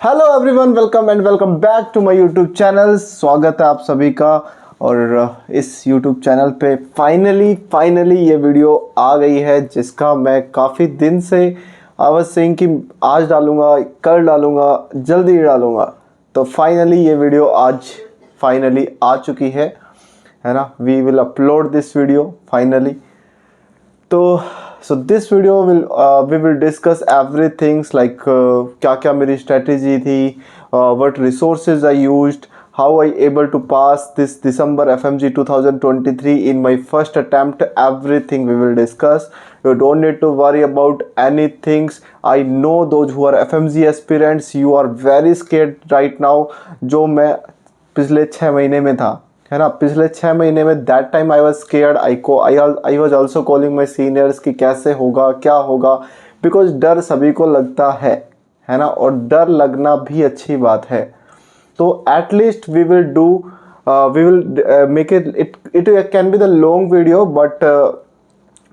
Hello everyone, welcome back to my YouTube channel. स्वागत है आप सभी का। और इस यूट्यूब चैनल पे फाइनली ये वीडियो आ गई है जिसका मैं काफ़ी दिन से आवाज़ सेइंग कि आज डालूंगा, कल डालूंगा, जल्दी डालूंगा। तो फाइनली ये वीडियो आज फाइनली आ चुकी है ना। We will upload this video finally. So this video we will discuss everything like क्या क्या मेरी strategy थी, what resources I used, how I able to pass this December FMG 2023 in my first attempt. Everything we will discuss. You don't need to worry about anything. I know those who are FMG aspirants, you are very scared right now. जो मैं पिछले 6 महीने में था, है ना, पिछले 6 महीने में that time I was scared. I was also calling my seniors कि कैसे होगा, क्या होगा, बिकॉज डर सभी को लगता है ना, और डर लगना भी अच्छी बात है। तो at least we will do, we will make it can be the long video, but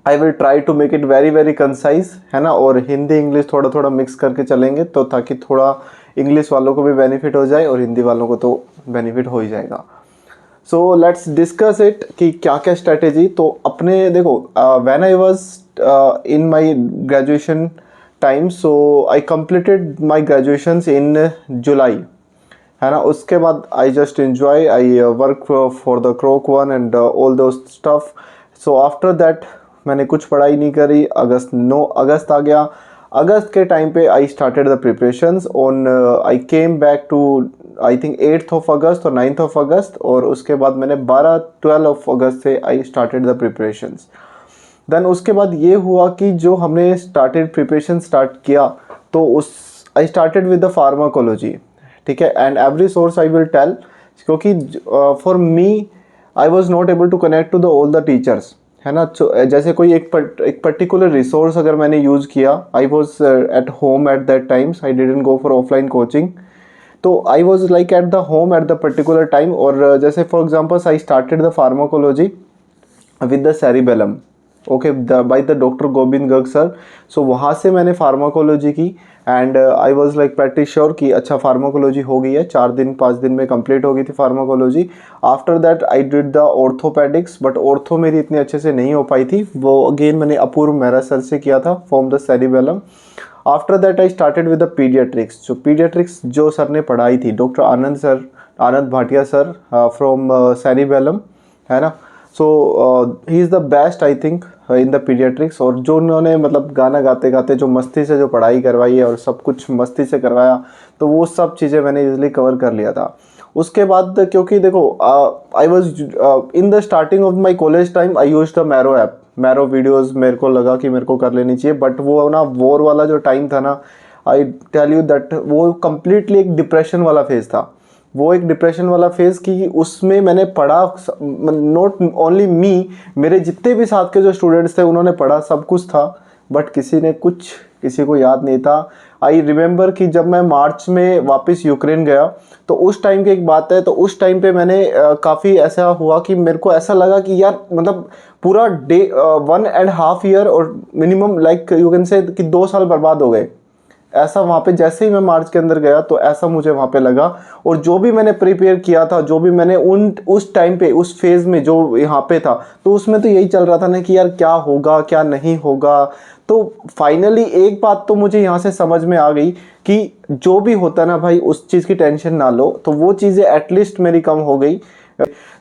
I will try to make it very concise, है ना। और हिंदी इंग्लिश थोड़ा थोड़ा मिक्स करके चलेंगे, तो ताकि थोड़ा इंग्लिश वालों को भी बेनिफिट हो जाए और हिंदी वालों को तो बेनिफिट हो ही जाएगा। सो लेट्स डिस्कस इट कि क्या क्या स्ट्रैटेजी। तो अपने देखो, when I was in my graduation time, so I completed my graduations in July, है ना। उसके बाद I just enjoy, I work for the क्रोक वन एंड ऑल दो स्टफ। सो आफ्टर दैट मैंने कुछ पढ़ाई नहीं करी। अगस्त आ गया। अगस्त के टाइम पे I started the preparations on, I came back to I think 8th of August और 9th of अगस्त, और उसके बाद मैंने 12 of अगस्त से I started the preparations. Then उसके बाद ये हुआ कि जो हमने प्रिपरेशन स्टार्ट किया, तो उस I started with the pharmacology, ठीक है। And every source I will tell, क्योंकि for me I was not able to connect to the all the teachers, है ना। जैसे कोई एक पर्टिकुलर रिसोर्स अगर मैंने यूज़ किया, I was at home at that times, I didn't go for offline coaching, तो I was like at the home at the particular time. और जैसे for example I started the pharmacology with the cerebellum, okay, by the doctor Govind Garg sir. So वहाँ से मैंने pharmacology की, and I was like practice sure कि अच्छा pharmacology हो गई है, 4-5 दिन में कंप्लीट हो गई थी pharmacology. After that I did the orthopaedics, but ortho मेरी इतनी अच्छे से नहीं हो पाई थी, वो अगेन मैंने अपूर्व मेहरा सर से किया था from the cerebellum. After that I started with the paediatrics. जो पीडियाट्रिक्स जो सर ने पढ़ाई थी, doctor Anand Bhatia sir from cerebellum, है ना। So he is the best I think in the paediatrics. और जो उन्होंने मतलब गाना गाते गाते जो मस्ती से जो पढ़ाई करवाई है और सब कुछ मस्ती से करवाया, तो वो सब चीज़ें मैंने इजीली कवर कर लिया था। उसके बाद क्योंकि देखो, I was in the starting of my college time, I use the marrow app, marrow videos मेरे को लगा कि मेरे को कर लेनी चाहिए, बट वो ना वॉर वाला जो टाइम था ना, आई टेल यू दैट वो कम्प्लीटली एक डिप्रेशन वाला फेज़ था। वो एक डिप्रेशन वाला फेज़ कि उसमें मैंने पढ़ा, नॉट ओनली मी, मेरे जितने भी साथ के जो स्टूडेंट्स थे उन्होंने पढ़ा, सब कुछ था, बट किसी को याद नहीं था। आई रिमेंबर कि जब मैं मार्च में वापस यूक्रेन गया, तो उस टाइम की एक बात है, तो उस टाइम पे मैंने काफ़ी ऐसा हुआ कि मेरे को ऐसा लगा कि यार मतलब पूरा 1.5 ईयर और minimum like you can say कि 2 साल बर्बाद हो गए। ऐसा वहाँ पे जैसे ही मैं मार्च के अंदर गया, तो ऐसा मुझे वहाँ पे लगा। और जो भी मैंने प्रिपेयर किया था, जो भी मैंने उस टाइम पे उस फेज़ में जो यहाँ पे था, तो उसमें तो यही चल रहा था ना कि यार क्या होगा क्या नहीं होगा। तो फाइनली एक बात तो मुझे यहाँ से समझ में आ गई कि जो भी होता ना भाई, उस चीज़ की टेंशन ना लो। तो वो चीज़ें एटलीस्ट मेरी कम हो गई।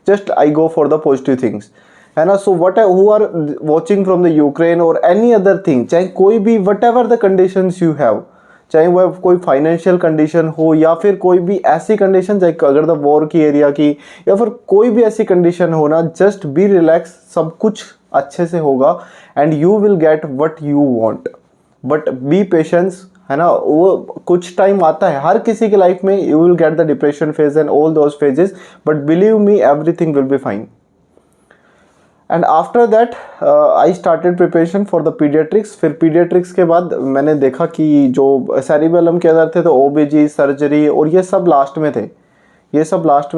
Just I go for the positive things, है ना। So what who are watching from the Ukraine और एनी अदर थिंग, चाहे कोई भी whatever the conditions you have, चाहे वह कोई फाइनेंशियल कंडीशन हो या फिर कोई भी ऐसी कंडीशन, चाहे अगर द वॉर की एरिया की या फिर कोई भी ऐसी कंडीशन हो ना, जस्ट बी रिलैक्स, सब कुछ अच्छे से होगा and you will get what you want. But B patience, है ना। वो कुछ टाइम आता है हर किसी की लाइफ में, you will get the depression phase and all those phases, but believe me everything will be fine. And after that I started preparation for the paediatrics. फिर पीडियाट्रिक्स के बाद मैंने देखा कि जो सेरिबेलम के अंदर थे, तो ओबीजी, सर्जरी और ये सब लास्ट में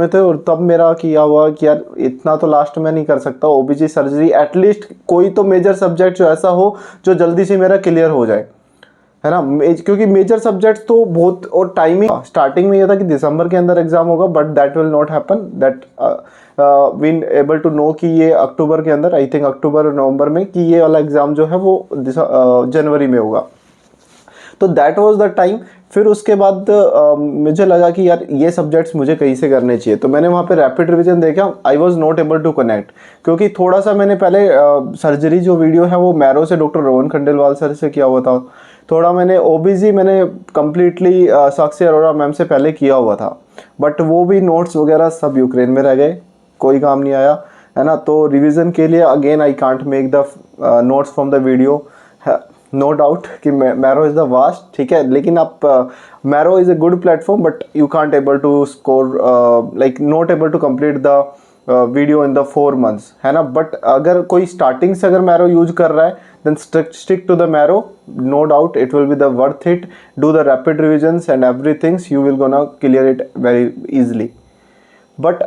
थे, और तब मेरा किया हुआ कि यार इतना तो लास्ट में नहीं कर सकता, ओबीजी सर्जरी एटलीस्ट कोई तो मेजर सब्जेक्ट जो ऐसा हो जो जल्दी से मेरा क्लियर हो जाए, है ना। क्योंकि मेजर सब्जेक्ट्स तो बहुत, और टाइमिंग स्टार्टिंग में ये था कि दिसंबर के अंदर एग्जाम होगा, but that will not happen, that वीन एबल टू नो कि ये अक्टूबर के अंदर, आई थिंक अक्टूबर और नवंबर में, कि ये वाला एग्जाम जो है वो जनवरी में होगा। तो दैट वाज द टाइम। फिर उसके बाद मुझे लगा कि यार ये सब्जेक्ट्स मुझे कहीं से करने चाहिए, तो मैंने वहाँ पे रैपिड रिवीजन देखा। I was not able to connect, क्योंकि थोड़ा सा मैंने पहले सर्जरी जो वीडियो है वो मैरो से डॉक्टर रोहन खंडेलवाल सर से किया हुआ था, थोड़ा मैंने ओबीजी मैंने कम्प्लीटली साक्षी अरोरा मैम से पहले किया हुआ था, बट वो भी नोट्स वगैरह सब यूक्रेन में रह गए, कोई काम नहीं आया, है ना। तो रिवीजन के लिए again I can't make the notes from the video. No doubt कि मैरो इज़ द वास्ट, ठीक है, लेकिन आप Marrow is a good platform, but you can't able to score, like not able to complete the video in the 4 months, है ना। But अगर कोई starting से अगर मैरो यूज कर रहा है, then stick to the Marrow, no doubt it will be the worth it. Do the rapid revisions and everythings, you will gonna clear it very easily. But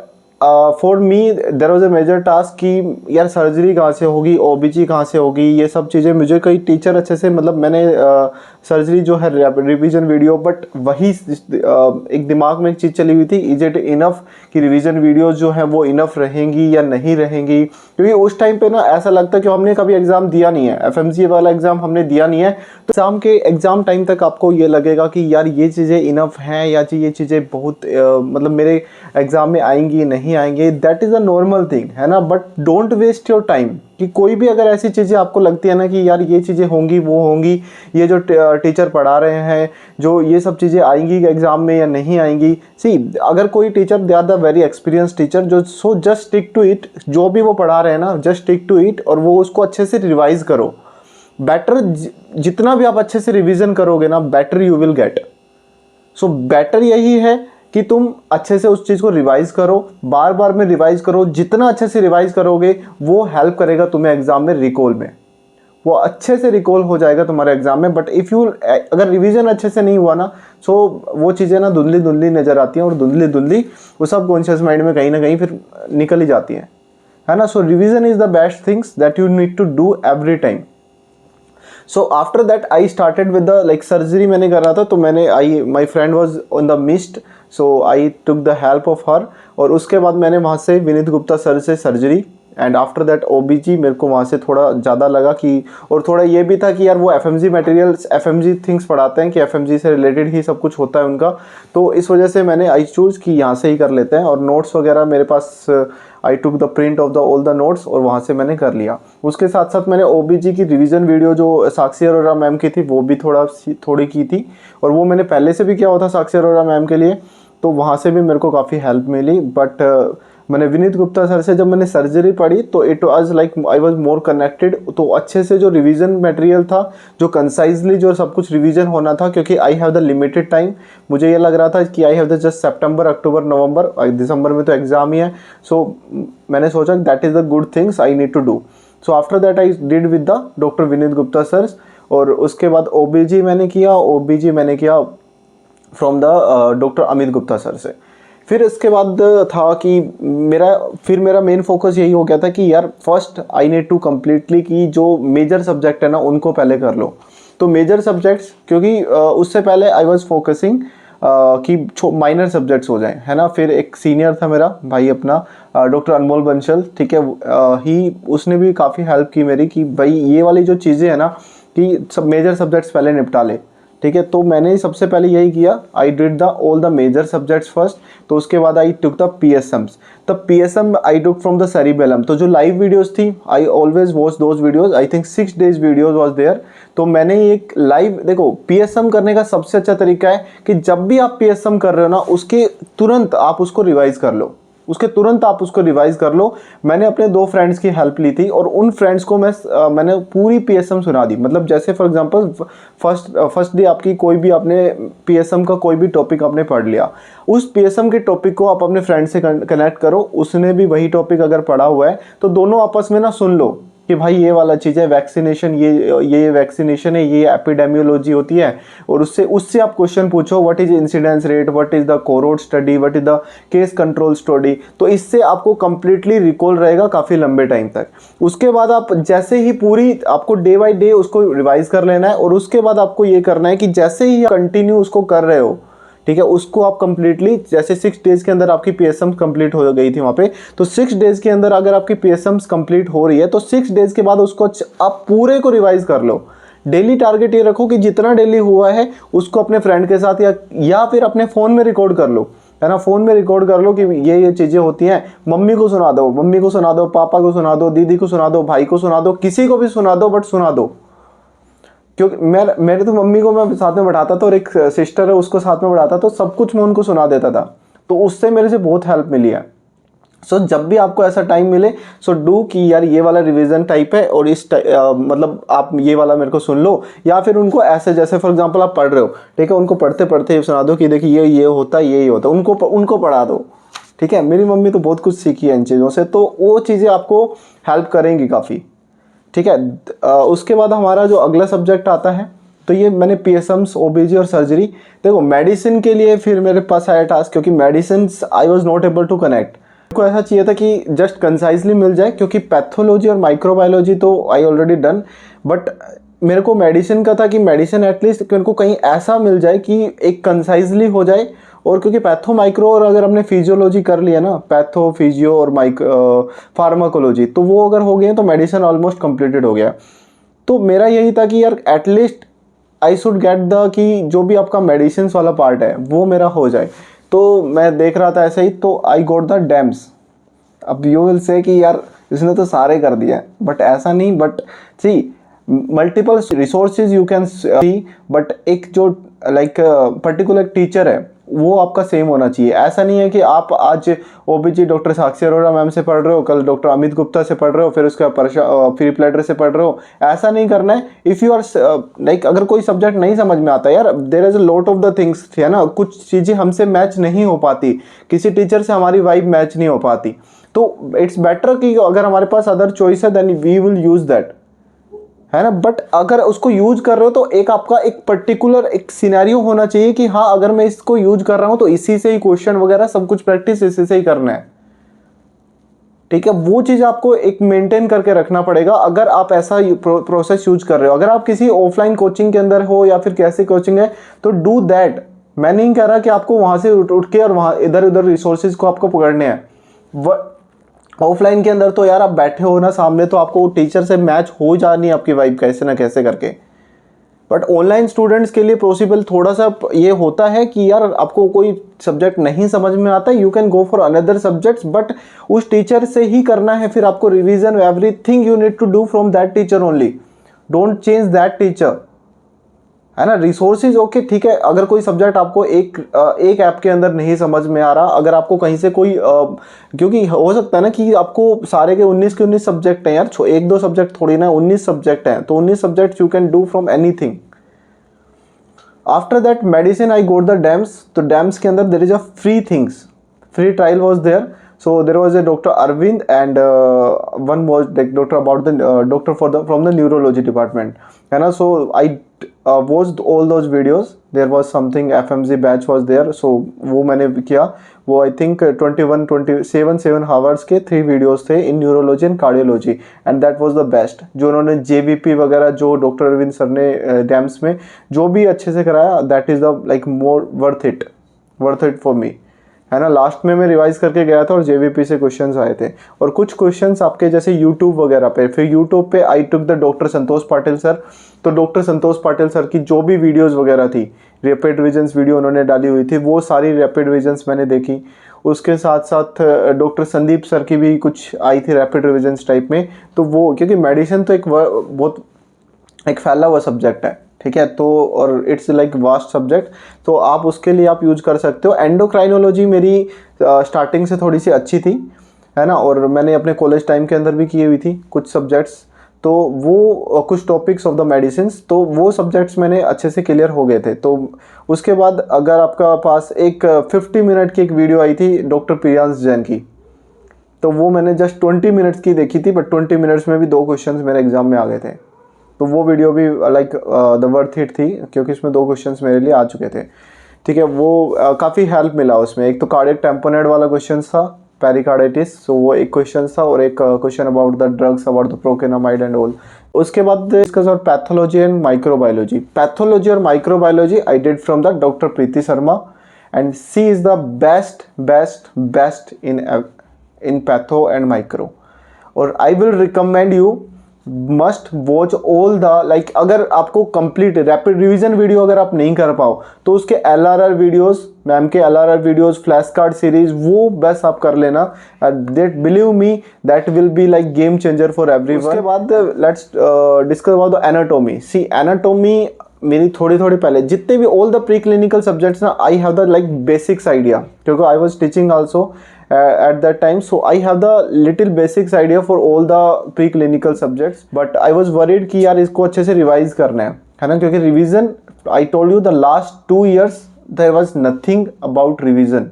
for me there was a major task कि यार surgery कहाँ से होगी, ओबीजी कहाँ से होगी, ये सब चीज़ें मुझे कोई टीचर अच्छे से, मतलब मैंने सर्जरी जो है रिवीजन वीडियो, बट वही एक दिमाग में एक चीज़ चली हुई थी, इज इट इनफ कि रिवीजन वीडियोस जो है वो इनफ रहेंगी या नहीं रहेंगी। क्योंकि उस टाइम पे ना ऐसा लगता है कि हमने कभी एग्ज़ाम दिया नहीं है, एफएमजी वाला एग्ज़ाम हमने दिया नहीं है, तो एग्ज़ाम टाइम तक आपको ये लगेगा कि यार ये चीज़ें इनफ हैं या ये चीज़ें बहुत मतलब मेरे एग्ज़ाम में आएंगी नहीं आएंगे, that is a normal thing, है ना। But don't waste your time, कि कोई भी अगर ऐसी चीज़ें आपको लगती है ना कि यार ये चीज़ें होंगी वो होंगी, ये जो टीचर पढ़ा रहे हैं जो ये सब चीज़ें आएंगी एग्ज़ाम में या नहीं आएंगी, सी अगर कोई teacher, they are the very experience teacher, जो so just stick to it, जो भी वो पढ़ा रहे हैं ना जस्ट स्टिक टू इट, और वो उसको अच्छे से रिवाइज करो। बेटर जितना भी आप अच्छे से रिवीजन करोगे ना, better you will get. So better यही है कि तुम अच्छे से उस चीज़ को रिवाइज करो, बार बार में रिवाइज करो, जितना अच्छे से रिवाइज करोगे वो हेल्प करेगा तुम्हें एग्जाम में रिकॉल में, वो अच्छे से रिकॉल हो जाएगा तुम्हारे एग्जाम में। बट इफ़ यू अगर रिवीजन अच्छे से नहीं हुआ ना, सो वो चीज़ें ना धुंधली धुंधली नज़र आती हैं, और धुंधली धुंधली वो सब कॉन्शियस माइंड में कहीं ना कहीं फिर निकल ही जाती हैं, है ना। So revision is the best things that you need to do every time. So after that I started with the like surgery मैंने कर रहा था, तो मैंने my friend was on the mist, so I took the help of her, और उसके बाद मैंने वहाँ से विनीत गुप्ता सर से surgery, and after that OBG मेरे को वहाँ से थोड़ा ज़्यादा लगा कि, और थोड़ा ये भी था कि यार वो एफएमजी मटेरियल्स, एफएमजी थिंग्स पढ़ाते हैं कि एफएमजी से रिलेटेड ही सब कुछ होता है उनका, तो इस वजह से मैंने आई चूज़ कि यहाँ से ही कर लेते हैं। और नोट्स वगैरह मेरे पास, I took the print of the all the notes, और वहाँ से मैंने कर लिया। उसके साथ साथ मैंने ओबीजी की रिवीजन वीडियो जो साक्षी अरोरा मैम की थी वो भी थोड़ी की थी, और वो मैंने पहले से भी किया हुआ था साक्षी अरोरा मैम के लिए, तो वहाँ से भी मेरे को काफ़ी हेल्प मिली। बट मैंने विनीत गुप्ता सर से जब मैंने सर्जरी पढ़ी तो it was like I was more connected, तो अच्छे से जो रिवीजन मटेरियल था, जो कंसाइजली जो सब कुछ रिवीजन होना था, क्योंकि I have the limited time, मुझे ये लग रहा था कि I have the just September October November, दिसंबर में तो एग्ज़ाम ही है। सो मैंने सोचा that is the good things I need to do. So after that I did with the doctor Vineet Gupta sir, और उसके बाद ओबीजी मैंने किया from the doctor Amit Gupta sir से। फिर इसके बाद था कि मेरा मेन फोकस यही हो गया था कि यार first I need to completely कि जो मेजर सब्जेक्ट है ना उनको पहले कर लो। तो मेजर सब्जेक्ट्स, क्योंकि उससे पहले आई वाज फोकसिंग कि माइनर सब्जेक्ट्स हो जाएं, है ना। फिर एक सीनियर था मेरा भाई अपना डॉक्टर अनमोल बंसल, ठीक है, उसने भी काफ़ी हेल्प की मेरी कि भाई ये वाली जो चीज़ें हैं ना कि सब मेजर सब्जेक्ट्स पहले निपटा ले, ठीक है। तो मैंने सबसे पहले यही किया, I did the all the major subjects first, तो उसके बाद I took the PSMs. The PSM I took from the cerebellum, तो जो लाइव वीडियोस थी I always watch those videos, I think 6 days videos was there. तो मैंने एक live, देखो पीएसएम करने का सबसे अच्छा तरीका है कि जब भी आप पीएसएम कर रहे हो ना उसके तुरंत आप उसको रिवाइज कर लो, मैंने अपने 2 फ्रेंड्स की हेल्प ली थी, और उन फ्रेंड्स को मैंने पूरी पीएसएम सुना दी। मतलब जैसे फॉर एग्जांपल फर्स्ट डे आपकी कोई भी आपने पीएसएम का कोई भी टॉपिक आपने पढ़ लिया, उस पीएसएम के टॉपिक को आप अपने फ्रेंड से कनेक्ट करो, उसने भी वही टॉपिक अगर पढ़ा हुआ है तो दोनों आपस में ना सुन लो, कि भाई ये वाला चीज़ है, वैक्सीनेशन, ये वैक्सीनेशन है, ये एपिडेमियोलॉजी होती है, और उससे आप क्वेश्चन पूछो what is incidence rate, what is the cohort study, what is the case control study, तो इससे आपको कंप्लीटली रिकॉल रहेगा काफ़ी लंबे टाइम तक। उसके बाद आप जैसे ही पूरी आपको डे बाय डे उसको रिवाइज कर लेना है, और उसके बाद आपको ये करना है कि जैसे ही कंटिन्यू उसको कर रहे हो, ठीक है, उसको आप कंप्लीटली, जैसे 6 डेज के अंदर आपकी पीएसएम कंप्लीट हो गई थी वहाँ पे, तो 6 डेज के अंदर अगर आपकी पीएसएम कंप्लीट हो रही है तो 6 डेज के बाद उसको आप पूरे को रिवाइज कर लो। डेली टारगेट ये रखो कि जितना डेली हुआ है उसको अपने फ्रेंड के साथ या फिर अपने फ़ोन में रिकॉर्ड कर लो, है ना, फ़ोन में रिकॉर्ड कर लो कि ये चीज़ें होती हैं। मम्मी को सुना दो, मम्मी को सुना दो, पापा को सुना दो, दीदी को सुना दो, भाई को सुना दो, किसी को भी सुना दो, बट सुना दो। क्योंकि मेरे तो मम्मी को मैं साथ में बैठाता था और एक सिस्टर है उसको साथ में बैठाता, तो सब कुछ मैं उनको सुना देता था, तो उससे मेरे से बहुत हेल्प मिली है। सो जब भी आपको ऐसा टाइम मिले, सो डू कि यार ये वाला रिवीजन टाइप है और मतलब आप ये वाला मेरे को सुन लो, या फिर उनको ऐसे, जैसे फॉर एग्जांपल आप पढ़ रहे हो, ठीक है, उनको पढ़ते पढ़ते सुना दो कि देखिए ये होता है, ये होता है, उनको पढ़ा दो, ठीक है। मेरी मम्मी तो बहुत कुछ सीखी है इन चीज़ों से, तो वो चीज़ें आपको हेल्प करेंगी काफ़ी, ठीक है। उसके बाद हमारा जो अगला सब्जेक्ट आता है, तो ये मैंने पीएसएम्स, ओबीजी और सर्जरी। देखो मेडिसिन के लिए फिर मेरे पास आया टास्क, क्योंकि medicine I was not able to connect. को ऐसा चाहिए था कि जस्ट कंसाइजली मिल जाए, क्योंकि पैथोलॉजी और माइक्रोबायोलॉजी तो आई ऑलरेडी डन, बट मेरे को मेडिसिन का था कि मेडिसिन एटलीस्ट मेरे को कहीं ऐसा मिल जाए कि एक कंसाइजली हो जाए। और क्योंकि पैथो माइक्रो और अगर हमने फिजियोलॉजी कर लिया ना, पैथो फिजियो और फार्माकोलॉजी, तो वो अगर हो गए तो मेडिसिन ऑलमोस्ट कंप्लीटेड हो गया। तो मेरा यही था कि यार at least I should get the कि जो भी आपका मेडिसिन वाला पार्ट है वो मेरा हो जाए। तो मैं देख रहा था ऐसे ही, तो आई गॉट द डैम्स। अब यू विल से कि यार इसने तो सारे कर दिया, बट ऐसा नहीं, but see multiple resources you can see, but एक जो लाइक पर्टिकुलर टीचर है वो आपका सेम होना चाहिए। ऐसा नहीं है कि आप आज ओबीजी डॉक्टर साक्षी अरोड़ा मैम से पढ़ रहे हो, कल डॉक्टर अमित गुप्ता से पढ़ रहे हो, फिर उसका फ्री प्लेटर से पढ़ रहे हो, ऐसा नहीं करना है। इफ़ यू आर लाइक अगर कोई सब्जेक्ट नहीं समझ में आता यार, there is a lot of the things, है ना, कुछ चीज़ें हमसे मैच नहीं हो पाती, किसी टीचर से हमारी वाइब मैच नहीं हो पाती, तो इट्स बेटर कि अगर हमारे पास अदर चॉइस है then we will use that, है ना। बट अगर उसको यूज कर रहे हो तो एक आपका एक पर्टिकुलर एक सिनेरियो होना चाहिए कि हाँ अगर मैं इसको यूज कर रहा हूं तो इसी से ही क्वेश्चन वगैरह सब कुछ प्रैक्टिस इसी से ही करना है, ठीक है। वो चीज आपको एक मेंटेन करके रखना पड़ेगा अगर आप ऐसा प्रोसेस यूज कर रहे हो। अगर आप किसी ऑफलाइन कोचिंग के अंदर हो या फिर कैसी कोचिंग है तो डू दैट। मैं नहीं कह रहा कि आपको वहां से उठ के और वहां इधर उधर रिसोर्सेज को आपको पकड़ने हैं। ऑफलाइन के अंदर तो यार आप बैठे हो ना सामने, तो आपको टीचर से मैच हो जानी है आपकी वाइब कैसे ना कैसे करके। बट ऑनलाइन स्टूडेंट्स के लिए पॉसिबल थोड़ा सा ये होता है कि यार आपको कोई सब्जेक्ट नहीं समझ में आता, you can go for another subjects, but उस टीचर से ही करना है। फिर आपको revision everything you need to do from that teacher only, don't change that teacher, है ना। रिसोर्सेज ओके ठीक है, अगर कोई सब्जेक्ट आपको एक ऐप के अंदर नहीं समझ में आ रहा, अगर आपको कहीं से कोई क्योंकि हो सकता है ना कि आपको सारे के 19 सब्जेक्ट हैं यार, एक दो सब्जेक्ट थोड़ी ना, 19 सब्जेक्ट हैं, तो 19 subject you can do from anything. After that medicine I got the DAMS. तो डैम्स के अंदर there is a free things, free trial was there. So there was a Dr. Arvind and one was like doctor about the doctor from the neurology department, है ना। So I watched all those videos. There was something FMZ batch was there, so वो मैंने किया। वो I think 27 hours के 3 videos थे in neurology and cardiology, and that was the best। जो उन्होंने JVP वगैरह जो डॉक्टर अरविंद सर ने डैम्स में जो भी अच्छे से कराया, that is the like more worth it for me, है ना। लास्ट में मैं रिवाइज करके गया था और जेवीपी से क्वेश्चंस आए थे, और कुछ क्वेश्चंस आपके जैसे यूट्यूब वगैरह पे। फिर यूट्यूब पे I took the doctor Santosh Patil sir. तो डॉक्टर संतोष पाटिल सर की जो भी वीडियोस वगैरह थी, रैपिड रिविजन्स वीडियो उन्होंने डाली हुई थी, वो सारी रैपिड रिविजन्स मैंने देखी। उसके साथ साथ डॉक्टर संदीप सर की भी कुछ आई थी रैपिड रिविजन्स टाइप में। तो वो क्योंकि मेडिसिन तो एक बहुत एक फैला हुआ सब्जेक्ट है, ठीक है, तो और इट्स लाइक वास्ट सब्जेक्ट, तो आप उसके लिए आप यूज कर सकते हो। एंडोक्राइनोलॉजी मेरी स्टार्टिंग से थोड़ी सी अच्छी थी, है ना, और मैंने अपने कॉलेज टाइम के अंदर भी की हुई थी कुछ सब्जेक्ट्स, तो वो कुछ टॉपिक्स ऑफ द मेडिसिन्स, तो वो सब्जेक्ट्स मैंने अच्छे से क्लियर हो गए थे। तो उसके बाद अगर आपका पास एक 50 मिनट की एक वीडियो आई थी डॉक्टर प्रियांश जैन की, तो वो मैंने जस्ट 20 मिनट्स की देखी थी, बट 20 मिनट्स में भी 2 क्वेश्चंस मेरे एग्जाम में आ गए थे। तो वो वीडियो भी लाइक द वर्थ इट थी, क्योंकि इसमें 2 क्वेश्चंस मेरे लिए आ चुके थे। ठीक है, वो काफ़ी हेल्प मिला उसमें। एक तो कार्डियक टेम्पोनेट वाला क्वेश्चन था, पेरिकार्डाइटिस, सो वो एक क्वेश्चन था, और एक question about the drugs, about the procainamide and all. उसके बाद इसका sir pathology and microbiology. Pathology और microbiology I did from the doctor Preeti Sharma, and she is the best in patho and micro. और I will recommend you must watch all the, like अगर आपको complete rapid revision video अगर आप नहीं कर पाओ तो उसके LRR वीडियोस, मैम के LRR videos, flash card series, वो बस आप कर लेना। That believe me that will be like game changer for everyone. उसके बाद let's discuss about the anatomy. See anatomy मेरी थोड़ी पहले जितने भी all the preclinical subjects ना, I have the like basics idea, क्योंकि I was teaching also at that time, so I have the little basics idea for all the preclinical subjects, but I was worried कि यार इसको अच्छे से revise करना है ना, क्योंकि revision, I told you the last 2 years there was nothing about revision,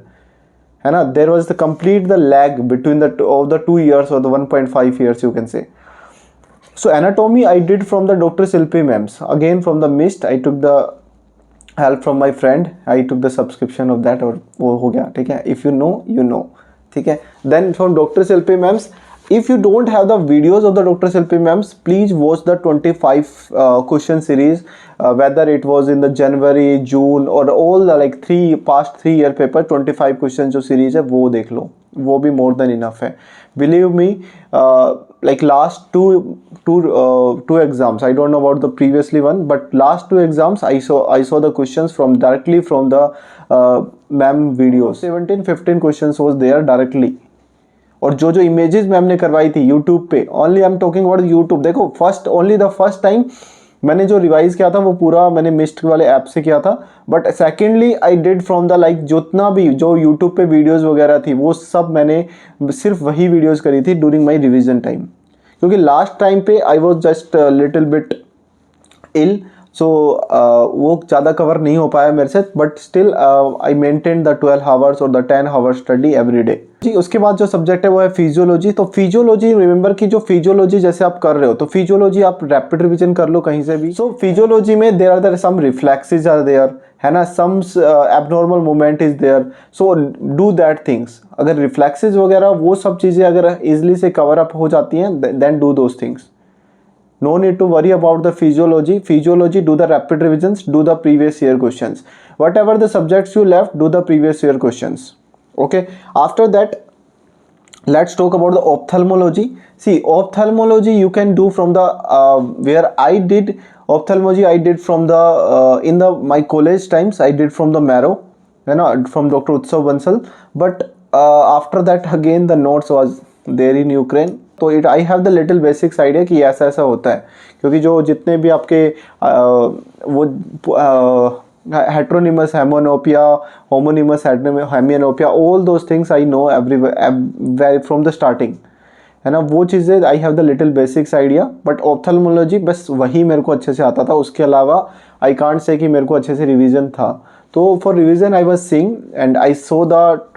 है ना, there was the complete the lag between the of the 2 years or the 1.5 years you can say. So anatomy I did from the Dr. Silpi ma'ams, again from the MIST I took the help from my friend, I took the subscription of that, और वो हो गया। ठीक है, if you know you know। ठीक है, then from Dr. Silpi ma'ams, if you don't have the videos of the Dr. Silpi ma'ams, please watch the 25 question series, whether it was in the January, June or all the like past 3 year paper, 25 questions जो series है वो देख लो, वो भी more than enough है। Believe me, like last two exams, I don't know about the previously one, but last 2 exams I saw the questions from directly from the ma'am videos। 17-15 questions was there directly, और जो images ma'am ने करवाई थी YouTube पे, only I am talking about YouTube. देखो first time मैंने जो revise किया था वो पूरा मैंने मिस्ट वाले ऐप से किया था, but secondly I did from the like जितना भी जो यूट्यूब पे वीडियोस वगैरह थी वो सब मैंने सिर्फ वही वीडियोस करी थी ड्यूरिंग माई रिविजन टाइम, क्योंकि लास्ट टाइम पे I was just little bit ill, so वो ज़्यादा कवर नहीं हो पाया मेरे से, but still I maintain the 12 hours और the 10 hours study every day. जी, उसके बाद जो सब्जेक्ट है वो है फिजियोलॉजी। तो फिजियोलॉजी, रिमेंबर कि जो फिजियोलॉजी जैसे आप कर रहे हो तो फिजियोलॉजी आप रैपिड रिवीजन कर लो कहीं से भी। सो फिजियोलॉजी में there are some reflexes are there, है ना, some abnormal movement is there, so do that things. अगर रिफ्लेक्सेस वगैरह वो सब चीज़ें अगर इजिली से कवर अप हो जाती हैं, then do those things. No need to worry about the physiology. Do the rapid revisions, do the previous year questions. Whatever the subjects you left, do the previous year questions. Okay. After that, let's talk about the ophthalmology. See, ophthalmology you can do from the where I did ophthalmology. I did from the in the my college times. I did from the Marrow, you know, from Dr. Utsav Bansal. But after that again the notes was there in Ukraine. तो it I have the little basics idea कि ऐसा ऐसा होता है, क्योंकि जो जितने भी आपके वो heteronymous hemianopia, homonymous hemianopia, all those things I know every from the starting, है ना, वो चीज़ें I have the little basics idea. But ophthalmology बस वही मेरे को अच्छे से आता था, उसके अलावा आई कांट से कि मेरे को अच्छे से रिवीजन था। तो for revision I was seeing and I so the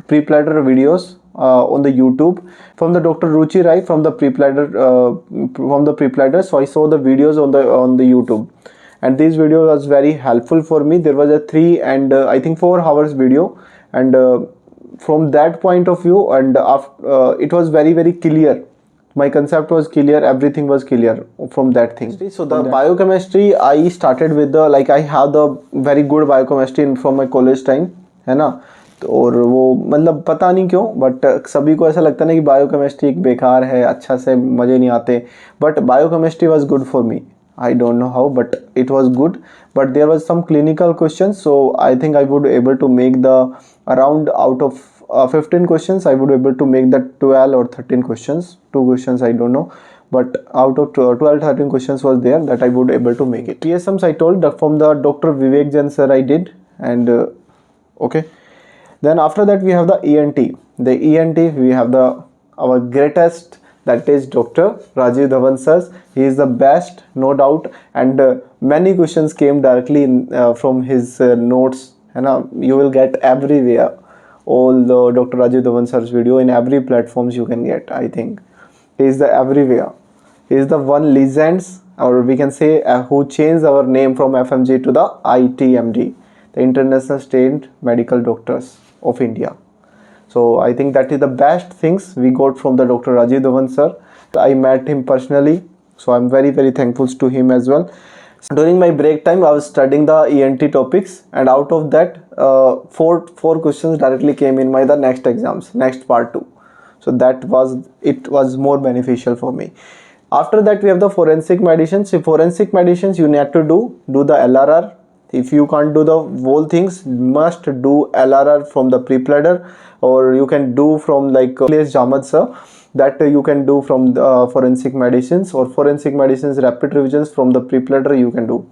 pre platter videos on the YouTube from the Dr. Ruchi Rai from the pre-platter, so I saw the videos on the YouTube, and this video was very helpful for me. There was a 3 and I think 4 hours video, and from that point of view, and it was very clear. My concept was clear, everything was clear from that thing. So the biochemistry I started with the, like I have the very good biochemistry from my college time, है ना। और वो मतलब पता नहीं क्यों, but सभी को ऐसा लगता है ना कि बायोकेमिस्ट्री एक बेकार है, अच्छा से मज़े नहीं आते, but biochemistry was good for me. I don't know how, but it was good, but there was some clinical questions, so I think I would able to make the around out of 15 questions, I would able to make that 12 or 13 questions, 2 questions I don't know, but out of 12-13 questions was there that I would able to make it. PSMs I told that from the Dr. Vivek Jain sir I did, and okay. Then after that we have the ENT. The ENT we have our greatest, that is Dr. Rajiv Dhawan sir. He is the best, no doubt, and many questions came directly from his notes, and you will get everywhere all the Dr. Rajiv Dhawan sir's video in every platforms you can get. I think he is the everywhere. He is the one legends, or we can say who changed our name from FMG to the ITMD, the International Trained Medical Doctors of India. So I think that is the best things we got from the Dr. Rajiv Dhawan sir. I met him personally, so I'm very thankful to him as well. During my break time, I was studying the ENT topics, and out of that, four questions directly came in my the next exams, next part 2. So it was more beneficial for me. After that, we have the forensic medicine. So forensic medicines, you need to do the LRR. If you can't do the whole things, must do LRR from the pre-pledder, or you can do from like Akhilesh Jamad sir, that you can do from the forensic medicines, or forensic medicines rapid revisions from the pre-pledder you can do,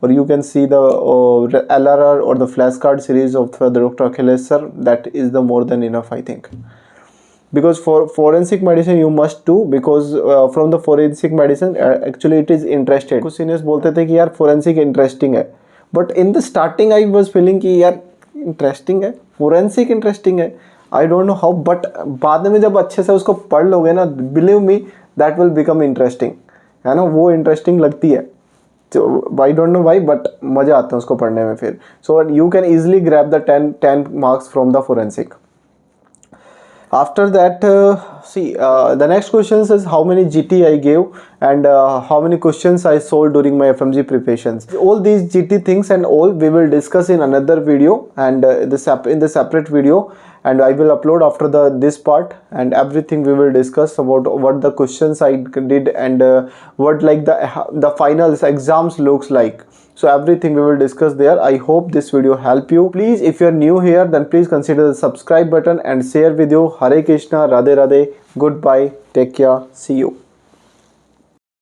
or you can see the LRR or the flashcard series of the Dr. Akhilesh sir. That is the more than enough, I think, because for forensic medicine you must do, because from the forensic medicine actually it is interested. कुछ seniors बोलते थे कि यार forensic interesting है, but in the starting I was feeling कि यार interesting है, forensic interesting है, I don't know how, but बाद में जब अच्छे से उसको पढ़ लोगे ना, believe me that will become interesting, है ना, वो interesting लगती है. So I don't know why, but मज़ा आता है उसको पढ़ने में फिर. So you can easily grab the 10 marks from the forensic. After that, the next question is how many GT I gave, and how many questions I solved during my FMG preparations. All these GT things and all we will discuss in another video, and in the separate video, and I will upload after this part, and everything we will discuss about what the questions I did, and what like the finals exams looks like. So everything we will discuss there. I hope this video help you. Please, if you are new here, then please consider the subscribe button and share video. Hare Krishna, Radhe Radhe, goodbye, take care, see you.